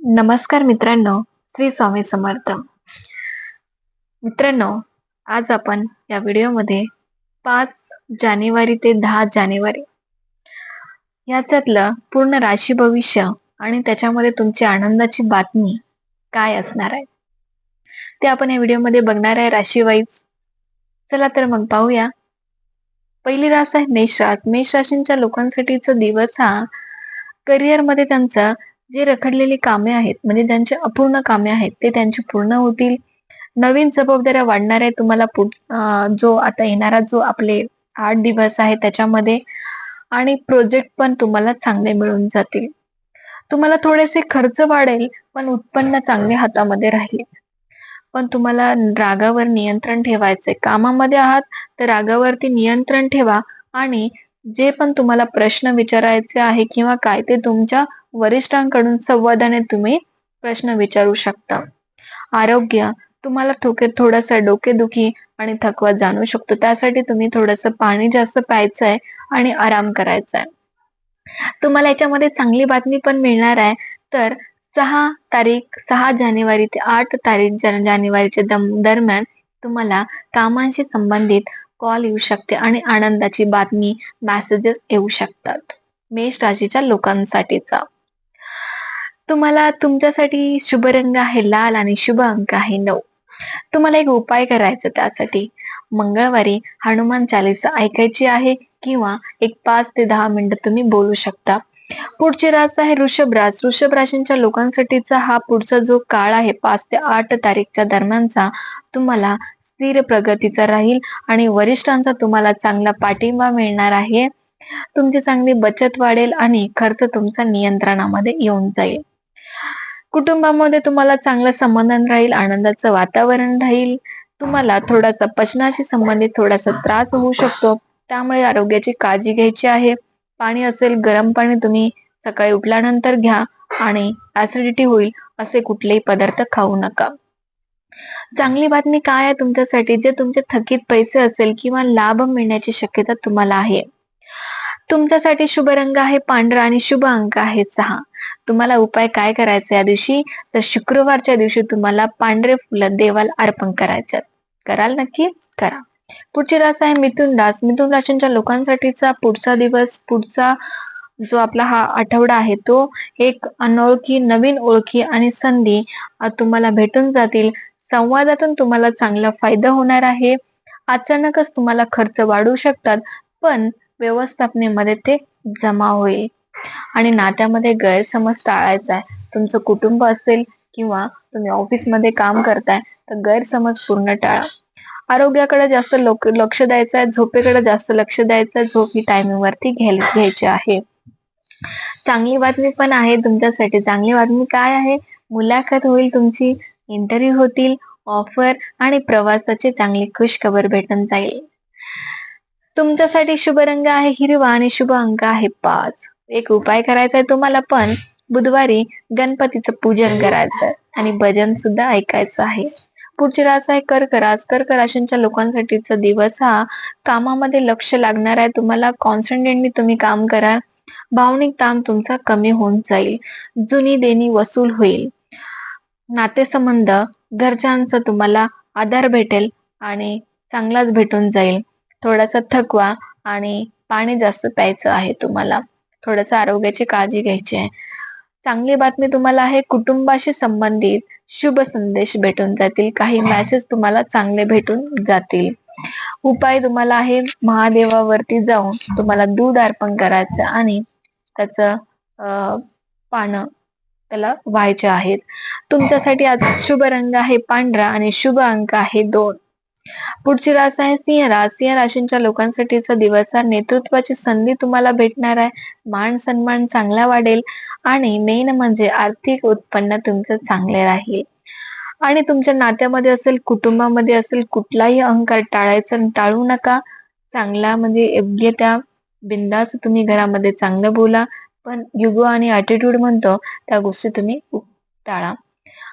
नमस्कार मित्रांनो, श्री स्वामी समर्थ. मित्रांनो, आज आपण या व्हिडिओमध्ये 5 जानेवारी ते 10 जानेवारी याच्यातलं पूर्ण राशी भविष्य आणि त्याच्यामध्ये तुमची आनंदाची बातमी काय असणार आहे, ते आपण या व्हिडिओमध्ये बघणार आहे राशी वाईज. चला तर मग पाहूया. पहिली रास आहे मेष रास. मेष राशींच्या लोकांसाठीचा दिवस हा करिअरमध्ये त्यांचं जे रखडलेली कामे आहेत, म्हणजे ज्यांचे अपूर्ण कामे आहेत, ते त्यांची पूर्ण होतील. नवीन जबाबदाऱ्या वाढणार आहे तुम्हाला जो आता येणारा जो आपले 8 दिवस आहे त्याच्यामध्ये. आणि प्रोजेक्ट पण तुम्हाला चांगले मिळून जातील. तुम्हाला थोडेसे खर्च वाढेल, पण उत्पन्न चांगले हातामध्ये राहील. पण तुम्हाला रागावर नियंत्रण ठेवायचंय. कामामध्ये आहात तर रागावरती नियंत्रण ठेवा आणि जे पण तुम्हाला प्रश्न विचारायचे आहे किंवा काय ते तुमच्या वरिष्ठांकडून संवादाने तुम्ही प्रश्न विचारू शकता. आरोग्य तुम्हाला थोडंसं डोकेदुखी आणि थकवा जाणवू शकतो. त्यासाठी तुम्ही थोडंसं पाणी जास्त प्यायचंय आणि आराम करायचा आहे. तुम्हाला याच्यामध्ये चांगली बातमी पण मिळणार आहे. तर 6 जानेवारी ते 8 तारीख जानेवारीच्या दरम्यान तुम्हाला कामांशी संबंधित कॉल येऊ शकते आणि आनंदाची बातमी, मेसेजेस येऊ शकतात. मेष राशीच्या लोकांसाठीचा. तुम्हाला तुमच्यासाठी शुभ रंग आहे लाल आणि शुभ अंक आहे 9. तुम्हाला एक उपाय करायचा त्यासाठी. मंगळवारी हनुमान चालीसा ऐकायची आहे किंवा एक 5 ते 10 मिनिटं तुम्ही बोलू शकता. पुढची रास आहे वृषभ रास. वृषभ राशींच्या लोकांसाठीचा हा पुढचा जो काळ आहे 5 ते 8 तारीखच्या दरम्यानचा तुम्हाला स्थिर प्रगतीचा राहील आणि वरिष्ठांचा तुम्हाला चांगला पाठिंबा मिळणार आहे. तुमची चांगली बचत वाढेल आणि खर्च तुमचा नियंत्रणामध्ये येऊन जाईल. कुटुंबामध्ये तुम्हाला चांगलं समाधान राहील, आनंदाचं वातावरण राहील. तुम्हाला थोडासा पचनाशी संबंधित थोडासा त्रास होऊ शकतो, त्यामुळे आरोग्याची काळजी घ्यायची आहे. पाणी असेल, गरम पाणी तुम्ही सकाळी उठल्यानंतर घ्या आणि ऍसिडिटी होईल असे कुठलेही पदार्थ खाऊ नका. चांगली बातमी काय आहे तुमच्यासाठी, जे तुमचे थकीत पैसे असेल किंवा लाभ मिळण्याची शक्यता तुम्हाला आहे. तुमच्यासाठी शुभ रंग आहे पांढरा आणि शुभ अंक आहे 6. तुम्हाला उपाय काय करायचा या दिवशी, तर शुक्रवारच्या दिवशी तुम्हाला पांढरे फुलं देवाला अर्पण करायच्यात. कराल नक्की करा. पुढची रास आहे मिथुन रास. मिथुन राशींच्या लोकांसाठीचा पुढचा दिवस, पुढचा जो आपला हा आठवडा आहे तो एक अनोळखी नवीन ओळखी आणि संधी तुम्हाला भेटून जातील. संवादातून तुम्हाला चांगला फायदा होणार आहे. अचानकच तुम्हाला खर्च वाढू शकतात, पण व्यवस्थापनेमध्ये ते जमा होईल. आणि नात्यामध्ये गैरसमज टाळायचा आहे. तुमचं कुटुंब असेल किंवा तुम्ही ऑफिसमध्ये काम करताय तर गैरसमज पूर्ण टाळा. आरोग्याकडे जास्त लक्ष द्यायचं आहे, झोपेकडे जास्त लक्ष द्यायचं आहे. झोप ही टायमिंगवरती घ्यायची आहे. चांगली बातमी पण आहे तुमच्यासाठी. चांगली बातमी काय आहे, मुलाखत होईल तुमची, इंटरव्ह्यू होतील, ऑफर आणि प्रवासाची चांगली खुशखबर भेटून जाईल. तुमच्यासाठी शुभ रंग आहे हिरवा आणि शुभ अंक आहे 5. एक उपाय करायचा आहे तुम्हाला पण. बुधवारी गणपतीचं पूजन करायचं आणि भजन सुद्धा ऐकायचं आहे. पुढची रास आहे कर्क रास. कर्क राशींच्या लोकांसाठीचा दिवस हा कामामध्ये लक्ष लागणार आहे. तुम्हाला कॉन्सन्ट्रेटली तुम्ही काम करा. भावनिक ताण तुमचा कमी होऊन जाईल. जुनी देणी वसूल होईल. नातेसंबंध घरच्यांचा तुम्हाला आधार भेटेल आणि चांगलाच भेटून जाईल. थोडासा थकवा आणि पाणी जास्त प्यायचं आहे तुम्हाला. थोडंसं आरोग्याची काळजी घ्यायची आहे. चांगली बातमी तुम्हाला आहे कुटुंबाशी संबंधित शुभ संदेश भेटून जातील. काही मेसेज तुम्हाला चांगले भेटून जातील. उपाय तुम्हाला आहे महादेवावरती जाऊन तुम्हाला दूध अर्पण करायचं आणि त्याचं पानं त्याला व्हायचे आहेत. तुमच्यासाठी आज शुभ रंग आहे पांढरा आणि शुभ अंक आहे 2. पुढची रास आहे सिंह रास. सिंह राशींच्या लोकांसाठीचा दिवस हा नेतृत्वाची संधी तुम्हाला भेटणार आहे. मान सन्मान चांगला वाढेल आणि मेन म्हणजे आर्थिक उत्पन्न तुमचं चांगले राहील. आणि तुमच्या नात्यामध्ये असेल, कुटुंबामध्ये असेल, कुठलाही अहंकार टाळायचा टाळू नका. चांगला म्हणजे योग्य त्या बिंदास तुम्ही घरामध्ये चांगलं बोला, पण युगो आणि ऍटिट्यूड म्हणतो त्या गोष्टी तुम्ही टाळा.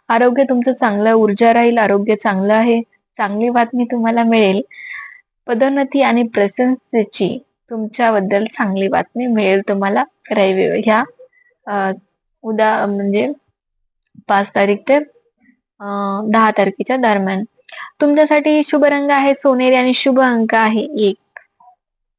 आरोग्य तुमचं चांगलं, ऊर्जा राहील, आरोग्य चांगलं आहे. चांगली बातमी तुम्हाला मिळेल. पदोन्नती आणि प्रशंसेची तुमच्याबद्दल चांगली बातमी मिळेल तुम्हाला ह्या म्हणजे 5 तारीख ते 10 तारखेच्या दरम्यान. तुमच्यासाठी शुभ रंग आहे सोनेरी आणि शुभ अंक आहे 1.